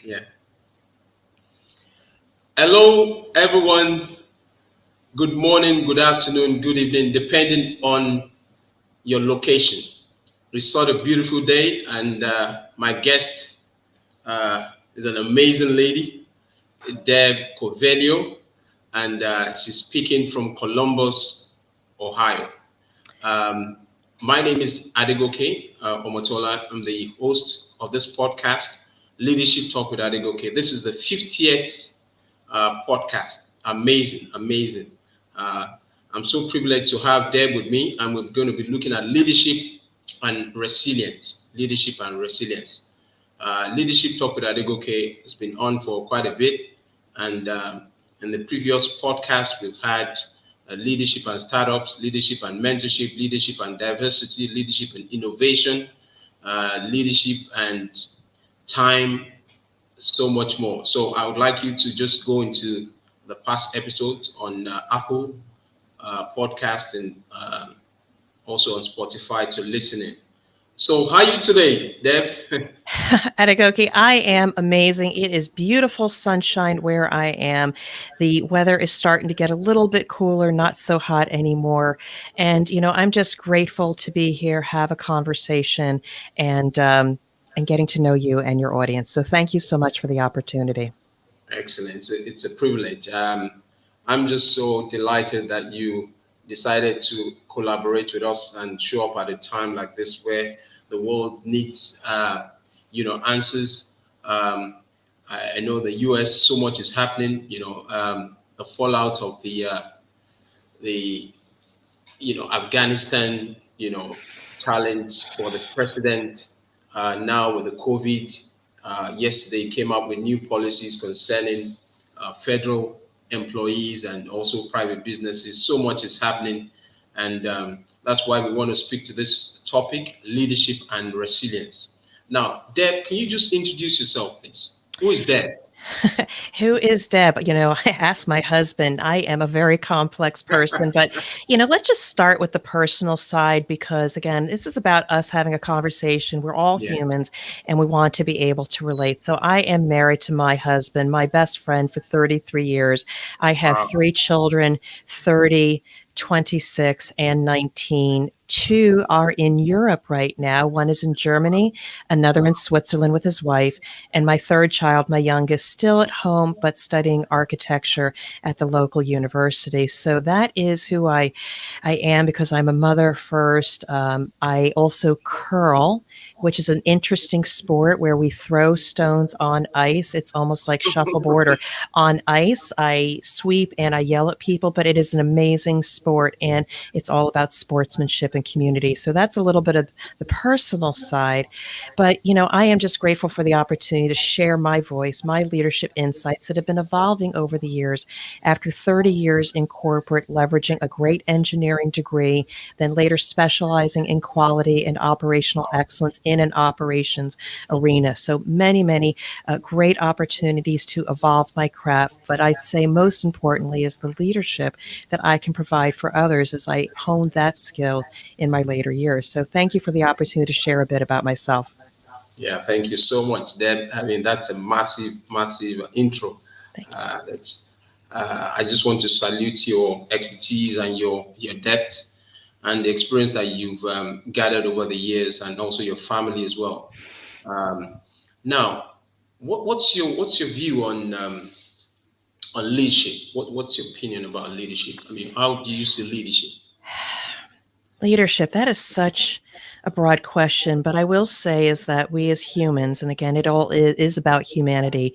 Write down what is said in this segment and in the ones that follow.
Yeah. Hello, everyone. Good morning, good afternoon, good evening, depending on your location. It's such a beautiful day, and my guest is an amazing lady, Deb Covelio, and she's speaking from Columbus, Ohio. Um, my name is Adegoke Omotola. I'm the host of this podcast, Leadership Talk with Adegoke. This is the 50th podcast. Amazing, amazing. Uh, I'm so privileged to have Deb with me, and we're going to be looking at leadership and resilience. Leadership and resilience. Leadership Talk with Adegoke has been on for quite a bit, and in the previous podcast, we've had leadership and startups, leadership and mentorship, leadership and diversity, leadership and innovation, leadership and time, so much more. So I would like you to just go into the past episodes on Apple podcast and also on Spotify to listen in. So how are you today, Deb? Adegoke, I am amazing. It is beautiful sunshine where I am. The weather is starting to get a little bit cooler, not so hot anymore. And, I'm just grateful to be here, have a conversation, and getting to know you and your audience. So thank you so much for the opportunity. Excellent. It's a privilege. I'm just so delighted that you decided to collaborate with us and show up at a time like this where the world needs, answers. I know the U.S. so much is happening. The fallout of the Afghanistan, challenge for the president now with the COVID. Yesterday came up with new policies concerning federal employees and also private businesses. So much is happening. And that's why we want to speak to this topic, leadership and resilience. Now, Deb, can you just introduce yourself, please? Who is Deb? Who is Deb? I asked my husband. I am a very complex person, but let's just start with the personal side because again, this is about us having a conversation. We're all Yeah. humans and we want to be able to relate. So I am married to my husband, my best friend for 33 years. I have Wow. 3 children, 30, 26, and 19. 2 are in Europe right now. One is in Germany, another in Switzerland with his wife, and my third child, my youngest, still at home but studying architecture at the local university. So that is who I am because I'm a mother first. I also curl, which is an interesting sport where we throw stones on ice. It's almost like shuffleboard or on ice. I sweep and I yell at people, but it is an amazing sport and it's all about sportsmanship and community. So that's a little bit of the personal side. But, I am just grateful for the opportunity to share my voice, my leadership insights that have been evolving over the years after 30 years in corporate, leveraging a great engineering degree, then later specializing in quality and operational excellence in an operations arena. So many, many great opportunities to evolve my craft. But I'd say most importantly is the leadership that I can provide for others as I hone that skill in my later years. So thank you for the opportunity to share a bit about myself. Yeah, thank you so much, Deb. I mean, that's a massive, massive intro. Thank you. That's. I just want to salute your expertise and your depth and the experience that you've gathered over the years, and also your family as well. Um, Now, what's your view on leadership? What's your opinion about leadership? I mean, how do you see leadership? Leadership, that is such a broad question, but I will say is that we as humans, and again, it all is about humanity,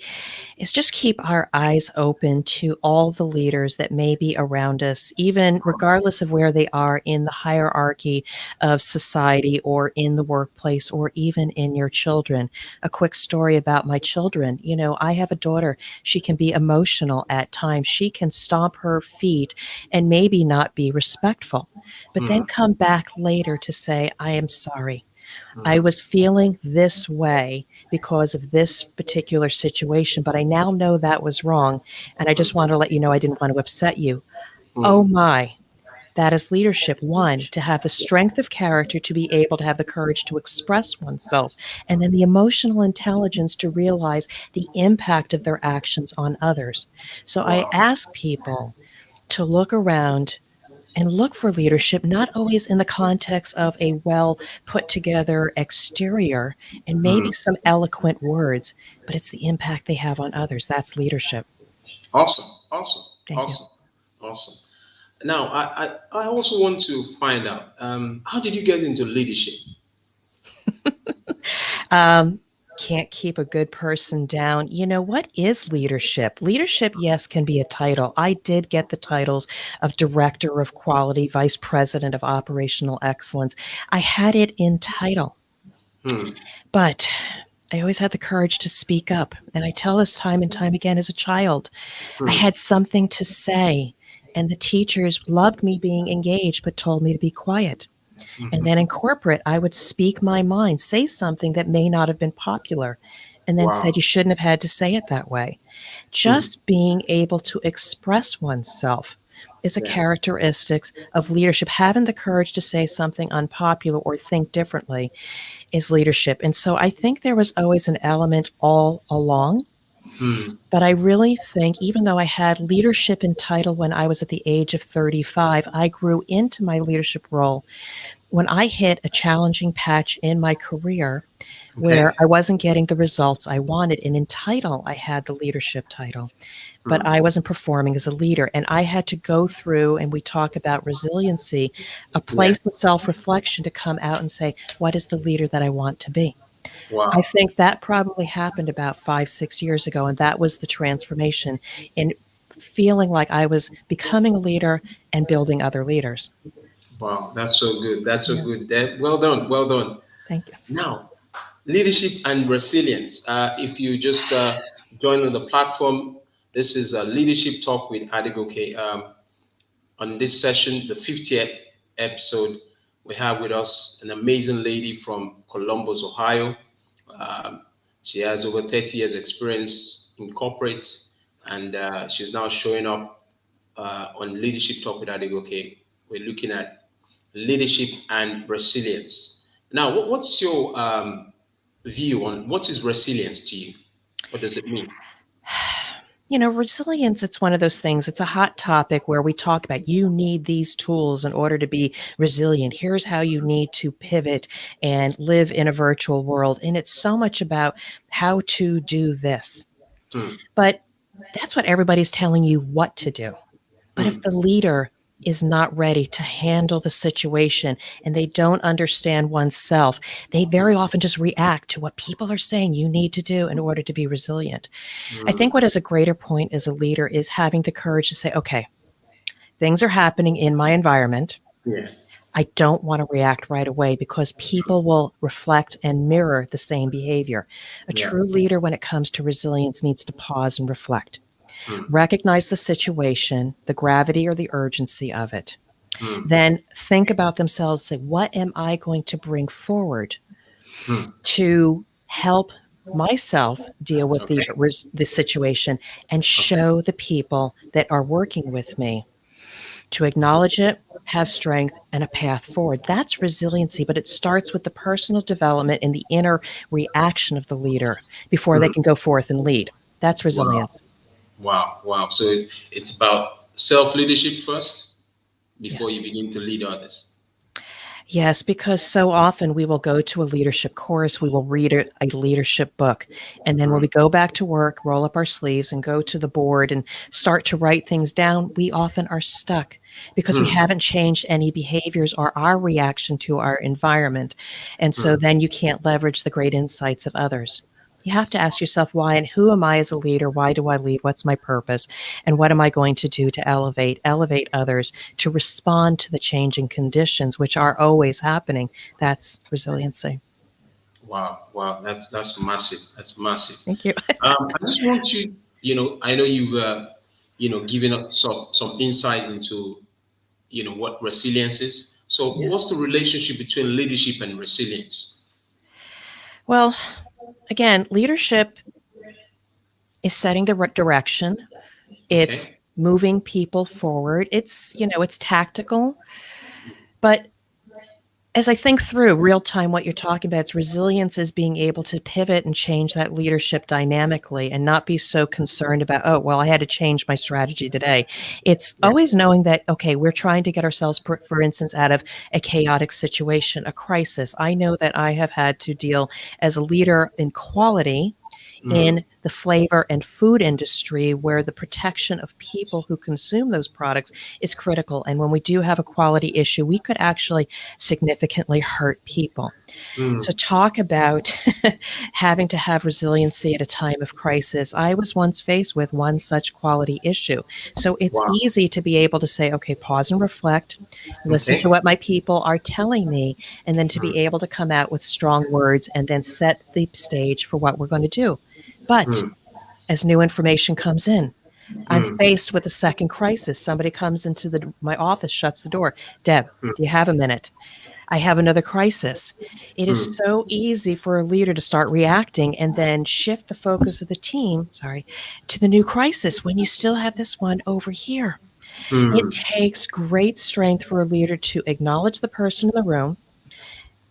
is just keep our eyes open to all the leaders that may be around us, even regardless of where they are in the hierarchy of society or in the workplace or even in your children. A quick story about my children. I have a daughter. She can be emotional at times. She can stomp her feet and maybe not be respectful, but then Mm, come back later to say, I am sorry. I mm, was feeling this way because of this particular situation, but I now know that was wrong. And I just mm, want to let you know I didn't want to upset you. Oh mm. my. That is leadership. One, to have the strength of character to be able to have the courage to express oneself, and then the emotional intelligence to realize the impact of their actions on others. So I Wow. ask people to look around and look for leadership, not always in the context of a well put together exterior and maybe Hmm. some eloquent words, but it's the impact they have on others. That's leadership. Awesome. Awesome. Thank you. Awesome. Awesome. Now, I also want to find out how did you get into leadership? Um, can't keep a good person down. You know, what is leadership? Leadership, yes, can be a title. I did get the titles of Director of Quality, Vice President of Operational Excellence. I had it in title, Hmm. but I always had the courage to speak up. And I tell this time and time again as a child, I Hmm. had something to say. And the teachers loved me being engaged, but told me to be quiet. And then in corporate, I would speak my mind, say something that may not have been popular, and then said Wow. you shouldn't have had to say it that way. Hmm. Just being able to express oneself is a Yeah. characteristic of leadership. Having the courage to say something unpopular or think differently is leadership. And so I think there was always an element all along. Hmm. But I really think, even though I had leadership in title when I was at the age of 35, I grew into my leadership role when I hit a challenging patch in my career where Okay. I wasn't getting the results I wanted. And in title, I had the leadership title, but Hmm. I wasn't performing as a leader. And I had to go through, and we talk about resiliency, a Yeah. place of self reflection to come out and say, what is the leader that I want to be? I Wow. think that probably happened about 5, 6 years ago. And that was the transformation in feeling like I was becoming a leader and building other leaders. Wow. That's so good. That's so Yeah. good. Deb. Well done. Well done. Thank you. Now, leadership and resilience. If you just join on the platform, this is a leadership talk with Adegoke. On this session, the 50th episode, we have with us an amazing lady from Columbus, Ohio. Um, she has over 30 years experience in corporate, and she's now showing up on Leadership Talk with Adegoke. We're looking at leadership and resilience. Now, what's your view on what is resilience to you? What does it mean? You know, resilience, it's one of those things. It's a hot topic where we talk about you need these tools in order to be resilient. Here's how you need to pivot and live in a virtual world. And it's so much about how to do this. Hmm, But that's what everybody's telling you what to do. But if hmm, the leader is not ready to handle the situation and they don't understand oneself, they very often just react to what people are saying you need to do in order to be resilient. I hmm. think what is a greater point as a leader is having the courage to say, okay, things are happening in my environment. Yeah, I don't want to react right away because people will reflect and mirror the same behavior. A yeah. true leader, when it comes to resilience, needs to pause and reflect, Hmm, recognize the situation, the gravity or the urgency of it. hmm, Then think about themselves, say, what am I going to bring forward hmm. to help myself deal with Okay, the situation and okay. show the people that are working with me to acknowledge it, have strength, and a path forward. That's resiliency, but it starts with the personal development and the inner reaction of the leader before they Hmm. can go forth and lead. That's Wow, resilience. wow, wow. So it's about self leadership first before Yes. you begin to lead others. Yes, because so often we will go to a leadership course, we will read a leadership book. And then when Hmm, we go back to work, roll up our sleeves and go to the board and start to write things down, we often are stuck because we hmm, haven't changed any behaviors or our reaction to our environment. And so hmm. then you can't leverage the great insights of others. You have to ask yourself why and who am I as a leader? Why do I lead? What's my purpose? And what am I going to do to elevate others to respond to the changing conditions, which are always happening? That's resiliency. Wow, wow. That's massive. That's massive. Thank you. I just want you. I know you've given us some insight into what resilience is. So, Yeah. what's the relationship between leadership and resilience? Well, again, leadership is setting the direction. Okay. It's moving people forward. It's tactical, but as I think through real time what you're talking about, it's resilience is being able to pivot and change that leadership dynamically and not be so concerned about, oh, well, I had to change my strategy today. It's Yeah. always knowing that, okay, we're trying to get ourselves, for instance, out of a chaotic situation, a crisis. I know that I have had to deal as a leader in quality Mm, in the flavor and food industry where the protection of people who consume those products is critical. And when we do have a quality issue, we could actually significantly hurt people. So, mm. talk about having to have resiliency at a time of crisis. I was once faced with one such quality issue. So, it's Wow. easy to be able to say, okay, pause and reflect, listen to Okay. what my people are telling me, and then to Mm, be able to come out with strong words and then set the stage for what we're going to do. But mm, as new information comes in, I'm mm, faced with a second crisis. Somebody comes into my office, shuts the door. Deb, mm, do you have a minute? I have another crisis. It is mm, so easy for a leader to start reacting and then shift the focus of the team, to the new crisis when you still have this one over here. It mm. takes great strength for a leader to acknowledge the person in the room.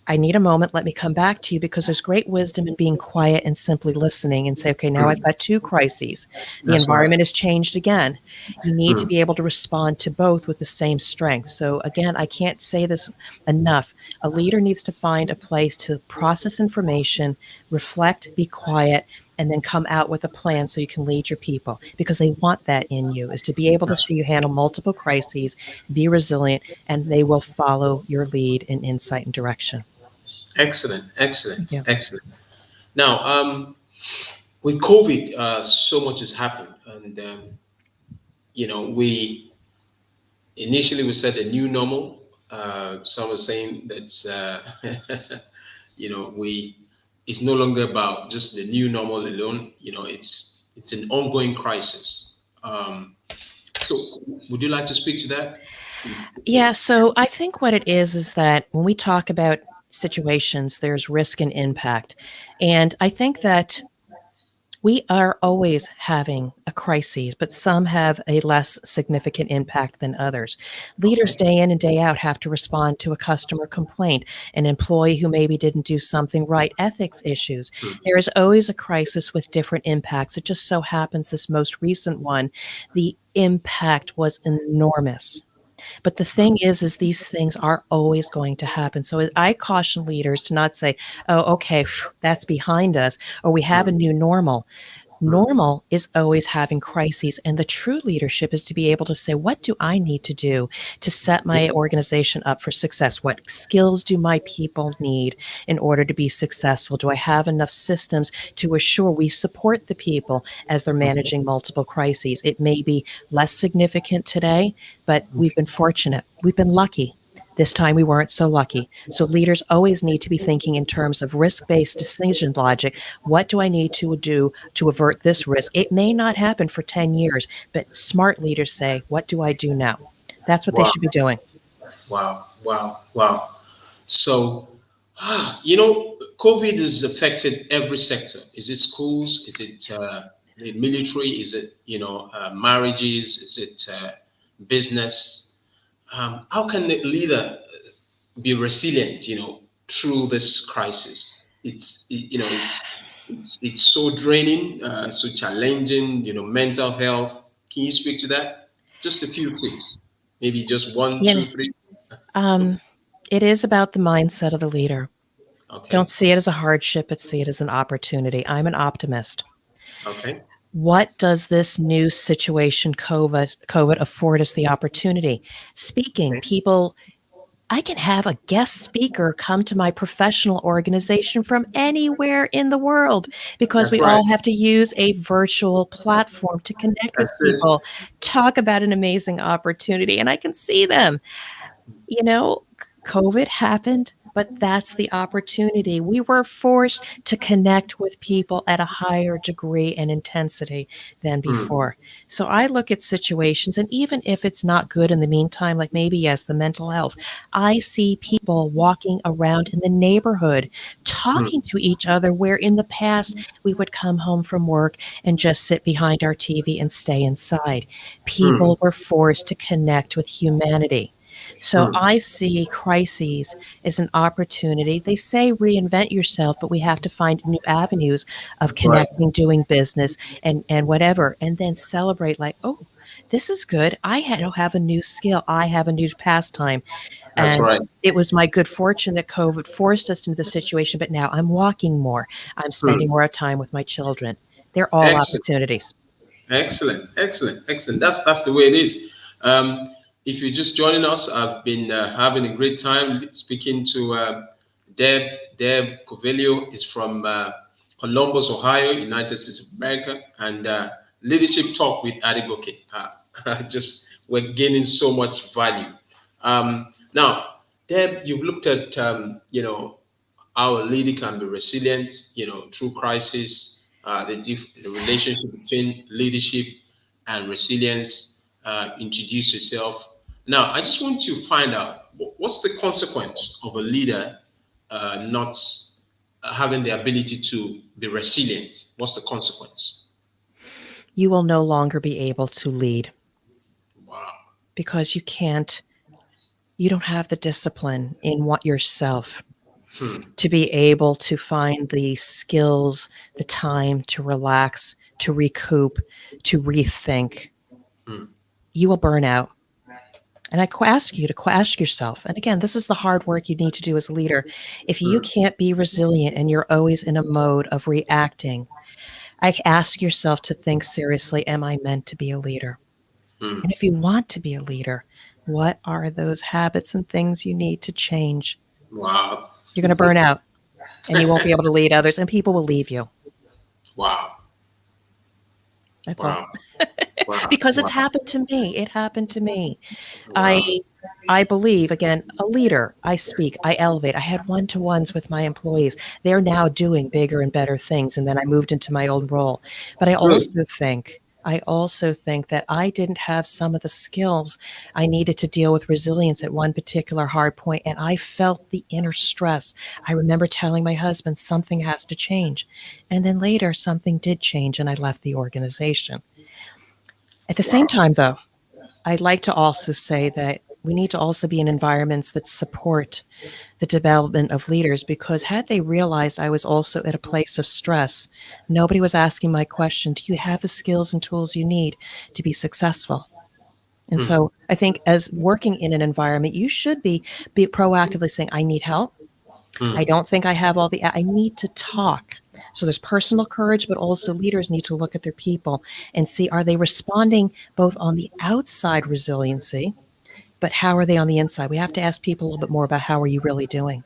I need a moment. Let me come back to you because there's great wisdom in being quiet and simply listening and say, okay, now I've Mm. got two crises. The That's right. environment has changed again. You need to Mm, be able to respond to both with the same strength. So, again, I can't say this enough. A leader needs to find a place to process information, reflect, be quiet, and then come out with a plan so you can lead your people because they want that in you is to be able to that's see you handle multiple crises, be resilient, and they will follow your lead in insight and direction. excellent. Excellent. Yeah. Excellent. Now, with COVID, so much has happened, and we initially we said the new normal. Some are saying that's we it's no longer about just the new normal alone. It's an ongoing crisis. So, would you like to speak to that? Yeah. So I think what it is that when we talk about situations, there's risk and impact. And I think that we are always having a crisis, but some have a less significant impact than others. Leaders, Okay. day in and day out, have to respond to a customer complaint, an employee who maybe didn't do something right, ethics issues. There is always a crisis with different impacts. It just so happens this most recent one, the impact was enormous. But the thing is these things are always going to happen. So I caution leaders to not say, oh, okay, that's behind us, or we have a Mm, new normal. mm, Normal is always having crises. And the true leadership is to be able to say, what do I need to do to set my organization up for success? What skills do my people need in order to be successful? Do I have enough systems to assure we support the people as they're okay. managing multiple crises? It may be less significant today, but we've Okay. been fortunate. We've been lucky. This time we weren't so lucky. So leaders always need to be thinking in terms of risk based decision logic. What do I need to do to avert this risk? It may not happen for 10 years, but smart leaders say, what do I do now? That's what they Wow. should be doing. Wow. Wow. Wow. So, COVID has affected every sector. Is it schools? Is it the military? Is it marriages? Is it business? How can the leader be resilient? Through this crisis. It's so draining, so challenging. Mental health. Can you speak to that? Just a few tips, maybe just one, You know, two, three. um, it is about the mindset of the leader. Don't Okay. see it as a hardship, but see it as an opportunity. I'm an optimist. Okay. What does this new situation, COVID afford us the opportunity? Speaking, Okay. people, I can have a guest speaker come to my professional organization from anywhere in the world because That's we right. all have to use a virtual platform to connect with That's it. people. Talk about an amazing opportunity, and I can see them. You know, COVID happened, but that's the opportunity. We were forced to connect with people at a higher degree and intensity than Hmm. before. So I look at situations, and even if it's not good in the meantime, like maybe, yes, the mental health, I see people walking around in the neighborhood talking Hmm. to each other, where in the past we would come home from work and just sit behind our TV and stay inside. Hmm. People were forced to connect with humanity. So Hmm. I see crises as an opportunity. They say reinvent yourself, but we have to find new avenues of Right. connecting, doing business, and whatever, and then celebrate like, oh, this is good. Don't have a new skill. I have a new pastime. That's And right. it was my good fortune that COVID forced us into the situation, but now I'm walking more. I'm spending Hmm. more time with my children. They're all Excellent. opportunities. Excellent, excellent, excellent. That's the way it is. If you're just joining us, I've been having a great time speaking to Deb. Deb Covelio is from Columbus, Ohio, United States of America, and Leadership Talk with Adegoke. Just we're gaining so much value. Now, Deb, you've looked at how a leader can be resilient, through crisis, the relationship between leadership and resilience. Introduce yourself. Now, I just want to find out what's the consequence of a leader not having the ability to be resilient. What's the consequence? You will no longer be able to lead Wow. because you don't have the discipline in what yourself Hmm. to be able to find the skills, the time to relax, to recoup, to rethink. Hmm. You will burn out. And I ask you to ask yourself, and again, this is the hard work you need to do as a leader. If you Hmm. can't be resilient and you're always in a mode of reacting, I ask yourself to think seriously, am I meant to be a leader? Hmm. And if you want to be a leader, what are those habits and things you need to change? Wow. You're going to burn out and you won't be able to lead others, and people will leave you. Wow. That's all. Wow. Wow. Because it's Wow. happened to me. It happened to me. I Wow. I believe, again, a leader. I speak, I elevate. I had one-to-ones with my employees. They're now doing bigger and better things, and then I moved into my own role. But Good. I also think that I didn't have some of the skills I needed to deal with resilience at one particular hard point, and I felt the inner stress. I remember telling my husband something has to change. And then later something did change and I left the organization. At the same Wow. time, though, I'd like to also say that we need to also be in environments that support the development of leaders, because had they realized I was also at a place of stress, nobody was asking my question, do you have the skills and tools you need to be successful? And Hmm. so I think as working in an environment, you should be proactively saying, I need help. I Hmm. don't think I have all I need to talk. So there's personal courage, but also leaders need to look at their people and see, are they responding both on the outside resiliency, but how are they on the inside? We have to ask people a little bit more about how are you really doing?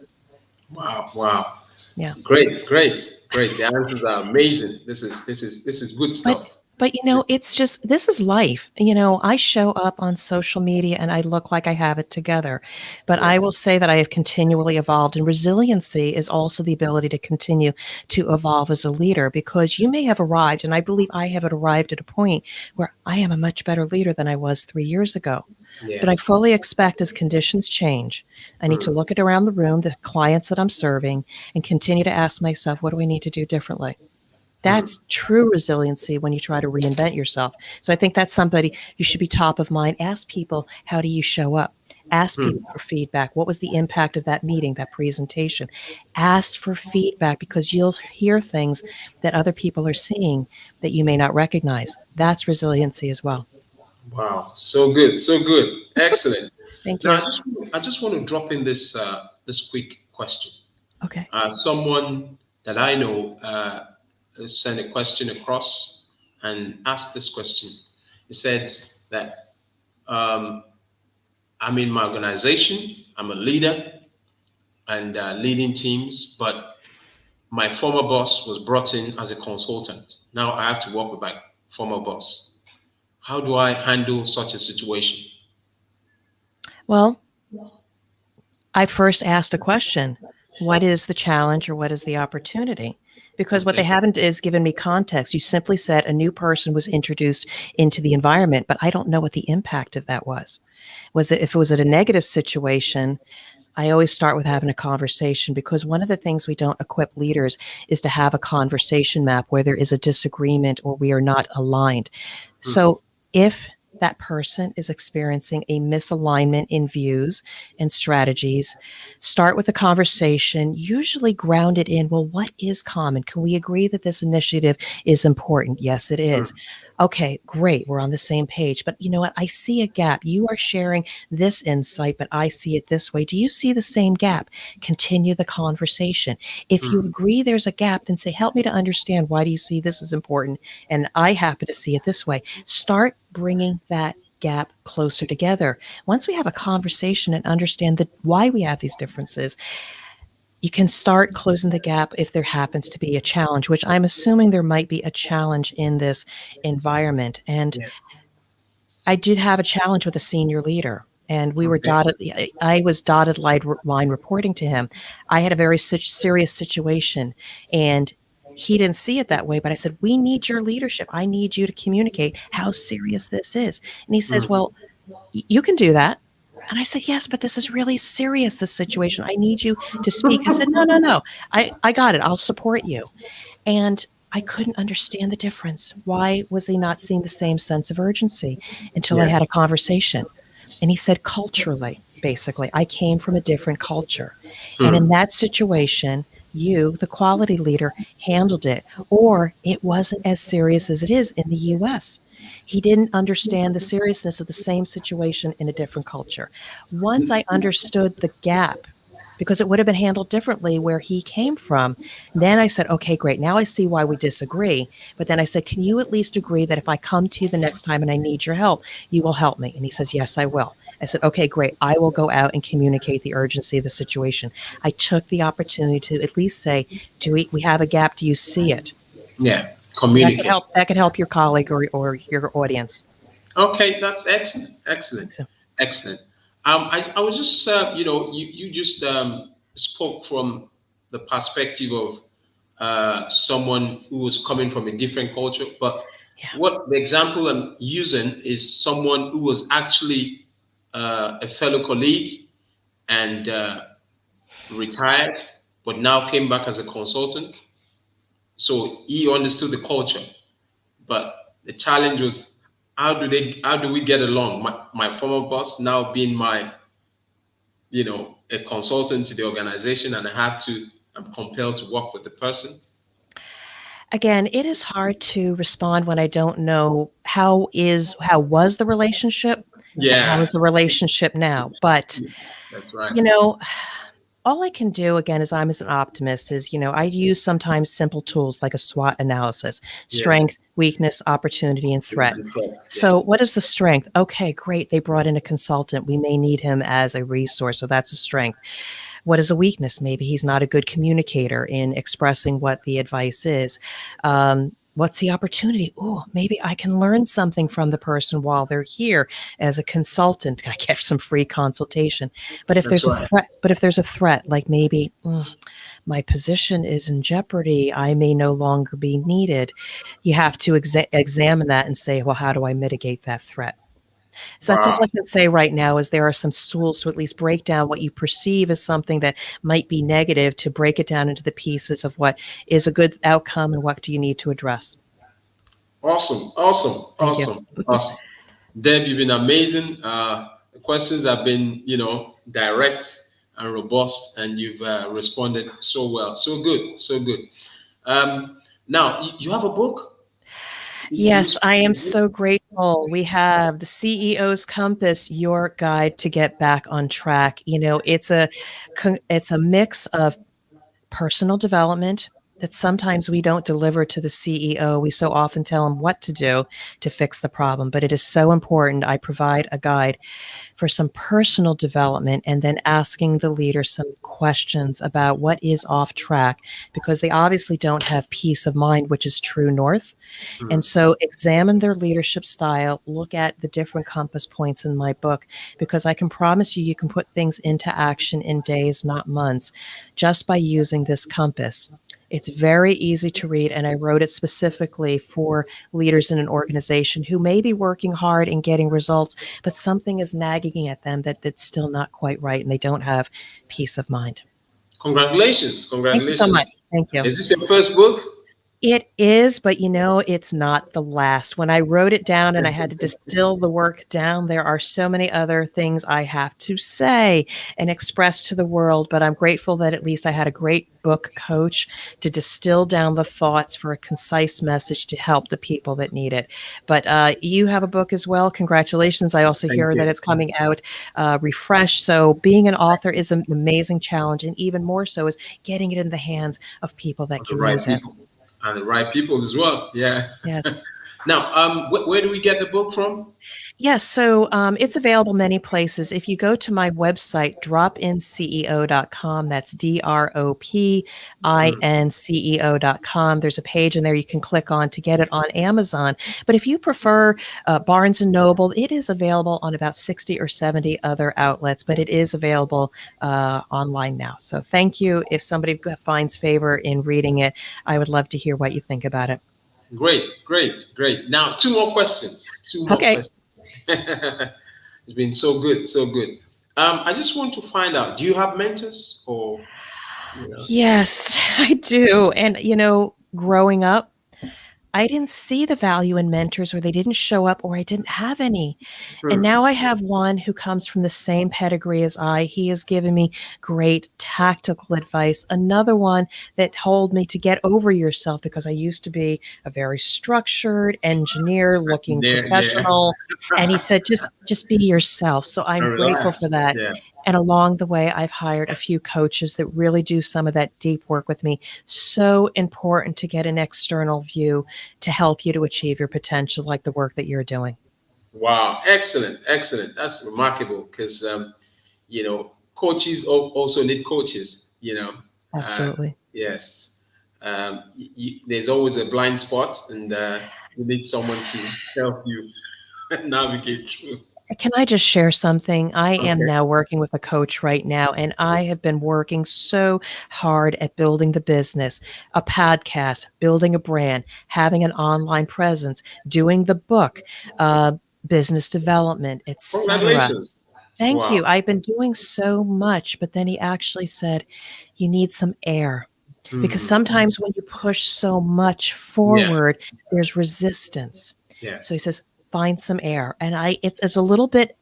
Wow. Wow. Yeah. Great, great, great. The answers are amazing. This is good But stuff. This, it's just this is life. I show up on social media and I look like I have it together. But yeah, I will say that I have continually evolved, and resiliency is also the ability to continue to evolve as a leader, because you may have arrived, and I believe I have arrived at a point where I am a much better leader than I was 3 years ago. But yeah. I fully expect as conditions change, I need to Hmm. look at around the room, the clients that I'm serving, and continue to ask myself, what do we need to do differently? Hmm. That's true resiliency when you try to reinvent yourself. So I think that's somebody you should be top of mind. Ask people, how do you show up? Ask Hmm. people for feedback. What was the impact of that meeting, that presentation? Ask for feedback, because you'll hear things that other people are seeing that you may not recognize. That's resiliency as well. Wow. So good. So good. Excellent. Thank Now, you. I just want to drop in this quick question. Okay. Someone that I know sent a question across and asked this question. He said that I'm in my organization. I'm a leader and leading teams, but my former boss was brought in as a consultant. Now I have to work with my former boss. How do I handle such a situation? Well, I first asked a question. What is the challenge or what is the opportunity? Because what they Okay. haven't is given me context. You simply said a new person was introduced into the environment, but I don't know what the impact of that was. Was it if it was at a negative situation? I always start with having a conversation because one of the things we don't equip leaders is to have a conversation map where there is a disagreement or we are not aligned. Mm, So if that person is experiencing a misalignment in views and strategies, start with a conversation, usually grounded in, well, what is common? Can we agree that this initiative is important? Yes, it is. mm, Okay, great. We're on the same page. But you know what? I see a gap. You are sharing this insight, but I see it this way. Do you see the same gap? Continue the conversation. If you mm, agree there's a gap, then say, help me to understand, why do you see this as important? And I happen to see it this way. Start bringing that gap closer together. Once we have a conversation and understand why we have these differences, you can start closing the gap if there happens to be a challenge, which I'm assuming there might be a challenge in this environment. And yeah. I did have a challenge with a senior leader, and we were Okay. dotted. I was dotted line reporting to him. I had a very serious situation, and he didn't see it that way. But I said, "We need your leadership. I need you to communicate how serious this is." And he says, Mm, "Well, you can do that." And I said, "Yes, but this is really serious. This situation. I need you to speak." I said, "No, no, no. I got it. I'll support you." And I couldn't understand the difference. Why was he not seeing the same sense of urgency until I yeah. had a conversation? And he said, culturally, basically, I came from a different culture. And in Mm, that situation, you, the quality leader, handled it, or it wasn't as serious as it is in the US. He didn't understand the seriousness of the same situation in a different culture. Once I understood the gap, because it would have been handled differently where he came from, then I said, okay, great. Now I see why we disagree. But then I said, can you at least agree that if I come to you the next time and I need your help, you will help me? And he says, yes, I will. I said, okay, great. I will go out and communicate the urgency of the situation. I took the opportunity to at least say, we have a gap? Do you see it? yeah. So that could Communicate. help. That could help your colleague or your audience. Okay, that's excellent. Excellent. So, Excellent. I was just, you just spoke from the perspective of someone who was coming from a different culture, but yeah. what the example I'm using is someone who was actually a fellow colleague and retired, but now came back as a consultant. So he understood the culture, but the challenge was how do we get along? My former boss now being my, a consultant to the organization, and I'm compelled to work with the person. Again, it is hard to respond when I don't know how was the relationship and how Yeah, is the relationship now. But that's right. you know, all I can do, again, as I'm as an optimist, is, I use sometimes simple tools like a SWOT analysis: Yeah, strength, weakness, opportunity, and threat. and threats. Yeah, So, what is the strength? Okay, great. They brought in a consultant. We may need him as a resource. So, that's a strength. What is a weakness? Maybe he's not a good communicator in expressing what the advice is. What's the opportunity? Oh, maybe I can learn something from the person while they're here as a consultant. I get some free consultation. But if that's there's a right. threat, like maybe my position is in jeopardy, I may no longer be needed. You have to examine that and say, well, how do I mitigate that threat? So that's all Wow. I can say right now is there are some tools to at least break down what you perceive as something that might be negative, to break it down into the pieces of what is a good outcome and what do you need to address. Awesome. Awesome. Thank you. Awesome. Awesome. Deb, you've been amazing. The questions have been, direct and robust, and you've responded so well. So good. So good. Now, you have a book? You Yes, I am so grateful. We have the CEO's Compass, your guide to get back on track. It's a mix of personal development, that sometimes we don't deliver to the CEO. We so often tell them what to do to fix the problem, but it is so important. I provide a guide for some personal development and then asking the leader some questions about what is off track because they obviously don't have peace of mind, which is true north. And Mm. so examine their leadership style, look at the different compass points in my book, because I can promise you, you can put things into action in days, not months, just by using this compass. It's very easy to read, and I wrote it specifically for leaders in an organization who may be working hard and getting results, but something is nagging at them that's still not quite right, and they don't have peace of mind. Congratulations. Thank you so much. Congratulations. Thank you. Is this your first book? It is, but it's not the last. When I wrote it down and I had to distill the work down, there are so many other things I have to say and express to the world. But I'm grateful that at least I had a great book coach to distill down the thoughts for a concise message to help the people that need it. But you have a book as well. Congratulations. I also Thank hear that you. it's coming out refreshed. So being an author is an amazing challenge. And even more so is getting it in the hands of people that On the can right use it. people. And the right people as well. Yeah. Yes. Now, where do we get the book from? Yes, so it's available many places. If you go to my website, dropinceo.com, that's Mm. dropinceo.com, there's a page in there you can click on to get it on Amazon. But if you prefer Barnes and Noble, it is available on about 60 or 70 other outlets, but it is available online now. So thank you. If somebody finds favor in reading it, I would love to hear what you think about it. Great, great, great. Now, two more questions. Two more Okay. questions. It's been so good, so good. I just want to find out: do you have mentors, or you know? Yes, I do. And, growing up, I didn't see the value in mentors, or they didn't show up, or I didn't have any. And Hmm. now I have one who comes from the same pedigree as I. He has given me great tactical advice. Another one that told me to get over yourself because I used to be a very structured engineer looking There, there. professional. And he said, just be yourself. So I'm grateful for Relax. that. Yeah. And along the way, I've hired a few coaches that really do some of that deep work with me. So important to get an external view to help you to achieve your potential, like the work that you're doing. Wow. Excellent. Excellent. That's remarkable because coaches also need coaches. Uh, Absolutely. yes. There's always a blind spot, and you need someone to help you navigate through. Can I just share something? I am Okay. now working with a coach right now, and I have been working so hard at building the business, a podcast, building a brand, having an online presence, doing the book, uh, business development, etc. Congratulations. Thank Wow. you. I've been doing so much, but then he actually said, you need some air. Because Hmm. sometimes when you push so much Yeah. forward, there's resistance. Yeah. So he says, find some air. And it's a little bit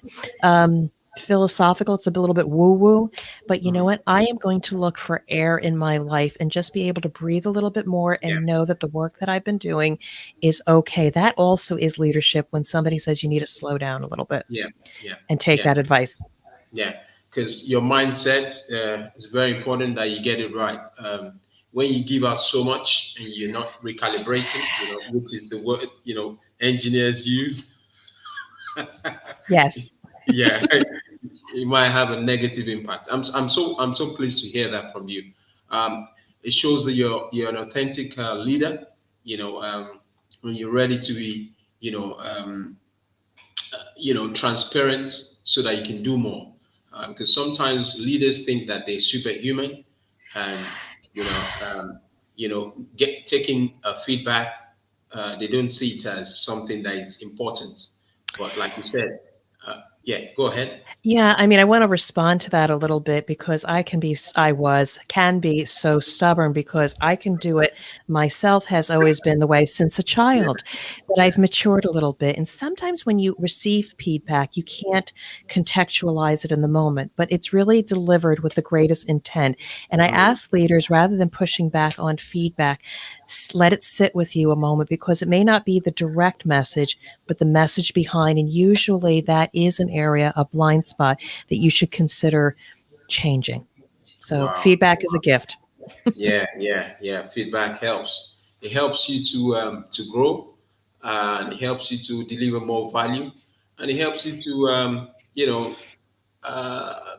philosophical. It's a little bit woo woo, but you know Mhm. what? I am going to look for air in my life and just be able to breathe a little bit more Yeah. and know that the work that I've been doing is okay. That also is leadership when somebody says you need to slow down a little bit Yeah. Yeah. and take Yeah. that advice. Yeah. Because your mindset is very important that you get it right. When you give out so much and you're not recalibrating, which is the word engineers use. Yes. Yeah, it might have a negative impact. I'm so pleased to hear that from you. It shows that you're an authentic leader. When you're ready to be, transparent so that you can do more. Because sometimes leaders think that they're superhuman, and get taking feedback. They don't see it as something that is important. But like you said, yeah, go ahead. Yeah, I mean, I want to respond to that a little bit because can be so stubborn because I can do it myself has always been the way since a Yeah, child. But yeah. I've matured a little bit. And sometimes when you receive feedback, you can't contextualize it in the moment, but it's really delivered with the greatest intent. And I Mm, ask leaders rather than pushing back on feedback, let it sit with you a moment because it may not be the direct message, but the message behind. And usually that is an area, a blind spot that you should consider changing. So wow. feedback is a gift. Yeah. Feedback helps. It helps you to grow, and it helps you to deliver more value, and it helps you to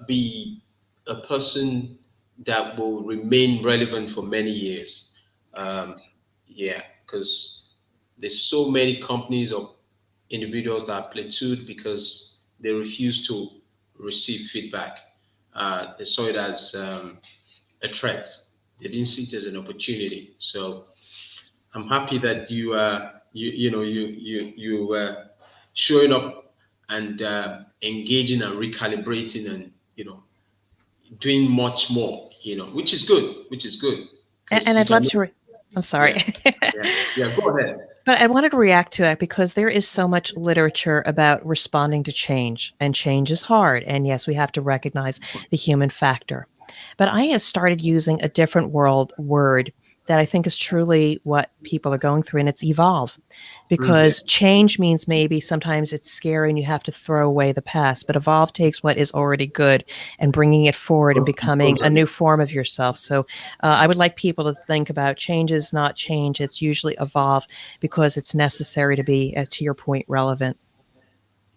be a person that will remain relevant for many years. Um, yeah, because there's so many companies or individuals that are plateaued because they refuse to receive feedback. They saw it as a threat. They didn't see it as an opportunity. So I'm happy that you showing up and engaging and recalibrating and doing much more. Which is good. Which is good And because you I'd can. love to. I'm Yeah, sorry. yeah. Go ahead. But I wanted to react to it because there is so much literature about responding to change, and change is hard. And yes, we have to recognize the human factor. But I have started using a different world word that I think is truly what people are going through, and it's evolve. Yeah. Because change means maybe sometimes it's scary and you have to throw away the past, but evolve takes what is already good and bringing it forward and becoming a new Totally. form of yourself. So I would like people to think about change is not change, it's usually evolve because it's necessary to be, as to your point, relevant.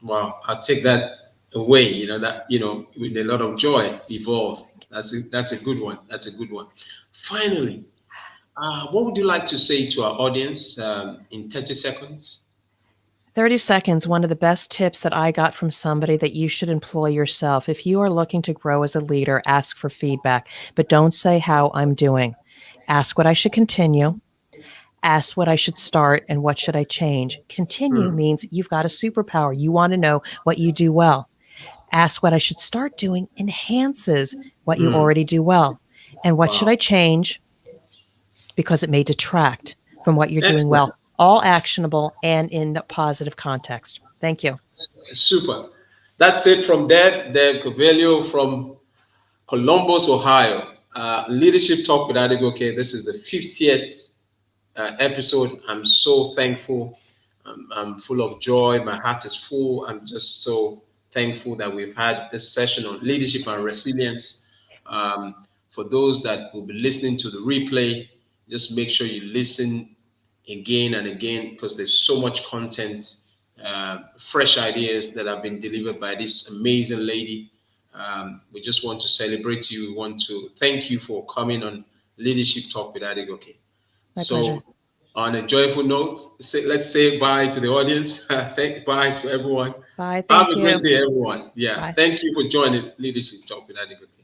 Wow, I'll take that away. With a lot of joy. Evolve. That's a good one. That's a good one. Finally, what would you like to say to our audience in 30 seconds? 30 seconds, one of the best tips that I got from somebody that you should employ yourself. If you are looking to grow as a leader, ask for feedback, but don't say how I'm doing. Ask what I should continue. Ask what I should start and what should I change. Continue Mm, means you've got a superpower. You want to know what you do well. Ask what I should start doing enhances what you mm. already do well. And what should Wow. I change because it may detract from what you're doing Excellent. well? All actionable and in the positive context. Thank you. Super. That's it from Deb Covelio from Columbus, Ohio. Leadership Talk with Adegoke. This is the 50th episode. I'm so thankful. I'm full of joy. My heart is full. I'm just so thankful that we've had this session on leadership and resilience. For those that will be listening to the replay, just make sure you listen again and again because there's so much content, fresh ideas that have been delivered by this amazing lady. We just want to celebrate you. We want to thank you for coming on Leadership Talk with Adegoke. My pleasure. So, on a joyful note, let's say bye to the audience. Thank bye to everyone. Bye. Have Thank a great you. day, everyone. Yeah, Bye. thank you for joining Leadership Talk with Adegoke.